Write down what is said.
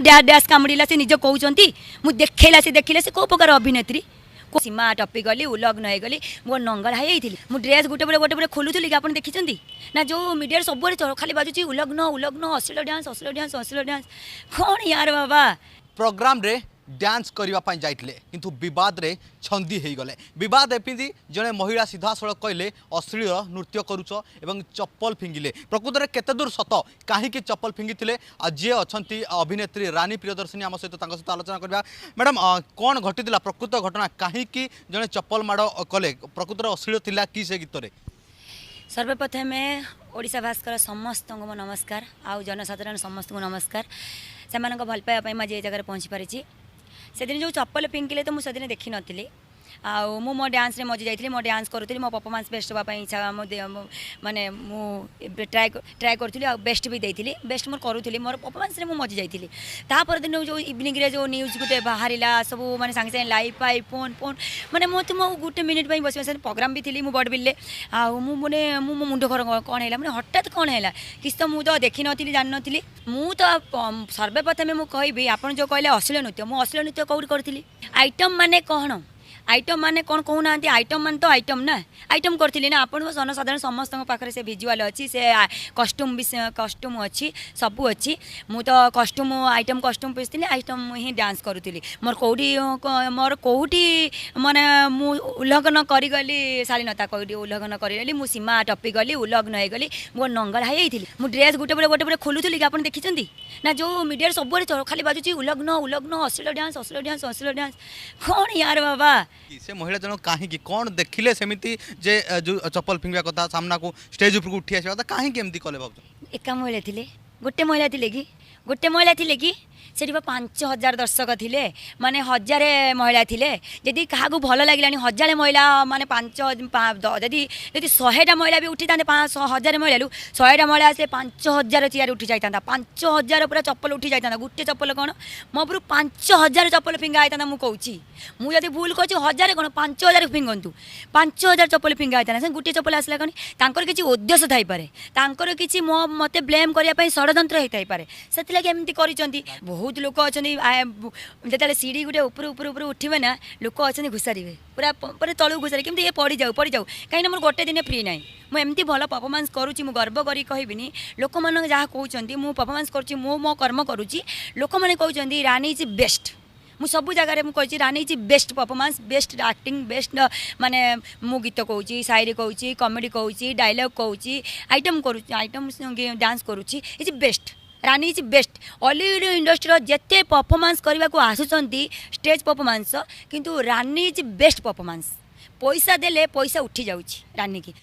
dash कामुड़ा से निज कहते मुझे देखला से देखिले से कौ प्रकार अभिनेत्री सीमा टपी गली उलग्न हो गली मो नंगल हाई मु ड्रेस गोटे गोटे खोलुली कि आप देखी ना जो मीडिया सब खाली बाजुची उलग्न उलग्न अश्लील डांस अश्लील डांस अश्लील डांस कौन यार बाबा प्रोग्राम रे डांस करने जाइए किंतु बद रे छंदी हो गले बद एमती जड़े महिला सीधा सड़क कहले अश्लील नृत्य करुच एवं चप्पल फिंगिले प्रकृत में केते दूर सत कहीं चप्पल फिंगी जी अच्छा अभिनेत्री रानी प्रियदर्शिनी आम सहित सहित आलोचना करवा मैडम कौन घटी प्रकृत घटना कहीं जड़े चप्पल माड़ कले प्रकृत अश्लील थिला कि से गीत रे सर्वप्रथम ओडिशा भास्कर समस्त को नमस्कार आउ जनसाधारण समस्त को नमस्कार से भल पाइबा मैं जे जगह पहुँची पारी से दिन जो चप्पल पिंकिले तो मुझे देखी नी आउ मो डांस रे मजी जाइए मो डांस करूँ मो परफॉर्मेंस बेस्ट होगा इच्छा माने ट्राए करूँ आ बेस्ट भी देती बेस्ट मोर करूँ मोर परफॉर्मेंस रे मजी जाइए तापर दिन जो इवनिंग रे जो न्यूज गोटे बाहर सब माने सांगे सांगे लाइव पाई फोन फोन माने मत मो गोटे मिनिट बस प्रोग्राम भी थी बड़ बिल्ले आने मो मुंड खर कौन है मैंने हठात कौन है किस तो मुझे देखी नी जान नी मु तो सर्वप्रथम मुझे कहि आप जो कहले अश्लील नृत्य मुझे अश्लील नृत्य कौट करी आइटम माने कौन आइटम माने कौन कहना आइटम मान तो आइटम ना आइटम करथिली ना आपण जनसाधारण समस्त पाखे से भिजुआल अच्छी से कस्ट्यूम कस्ट्यूम अच्छी सबू अच्छी मु तो कस्ट्यूम आइटम कस्ट्यूम पिसली आइटम ही डांस करूली मोर कौटी माने मु उल्लंघन करी शालीनता कौटी उल्लंघन करी मु सीमा टपी गली उल्लंघन हो गली मो नंगल हाई मु ड्रेस गोटे गोटे खोलुली कि आप देखी ना जो मीडिया सब खाली बाजुची उल्लंघन उल्लंघन अश्लील डांस अश्लील डांस अश्लील डांस कौन यार बाबा से महिला जन कहीं कौन देखिले सेमिति जे जो चप्पल फिंगा कथा सामना को स्टेज ऊपर उठी आसा कथा कहीं एमती कले भाव एका महिला थिले गोटे महिला थिले कि गोटे महिला थिले कि सेठी 5000 दर्शक थिले माने 1000 महिला थिले जदि क्या भल लगे 1000 महिला माने 5 जदि 100टा महिला भी उठी था 1000 महिला 100टा महिला आसे 5000 चेयर उठी जाता 5000 पूरा चप्पल उठी जाता गोटे चप्पल कौन मो उपरू 5000 चप्पल फिंगा होता मुझे कहूँ मुझे भूल कर 1000 कौन 5000 फिंगतु 5000 चप्पल फिंगा होता गोटे चप्पल आसला कौन किसी उद्देश्य थाईपे किसी मत ब्लेम करने षड्यंत्र होता है से एमती कर बहुत लोक अच्छा जो सीढ़ी गोटे ऊपर ऊपर ऊपर उठे ना लोक अच्छा घुसारे पूरा पूरा तलू घुसारे केमती ये पड़ जाऊ कहीं मोर गोटे दिन फ्री ना मुझे भल परफॉर्मेंस करुँची मु गर्व करी कहबिनी लोक मैंने जहाँ कहते मु परफॉर्मेंस करुँची मो कर्म करुँची लोक मैंने कहते रानी इज बेस्ट मु सब जगह मुझे Rani is best performance best acting best माने मु गीत कहूँ शायरी कहूँ कॉमेडी कहूँ डायलॉग कहूँ आइटम डांस करुँची is best Rani is best Hollywood industry जिते परफॉर्मेंस करने को आसुंच स्टेज परफॉर्मेंस किंतु रानी इज बेस्ट परफॉर्मेंस पैसा देले पैसा उठी जाऊँ रानी की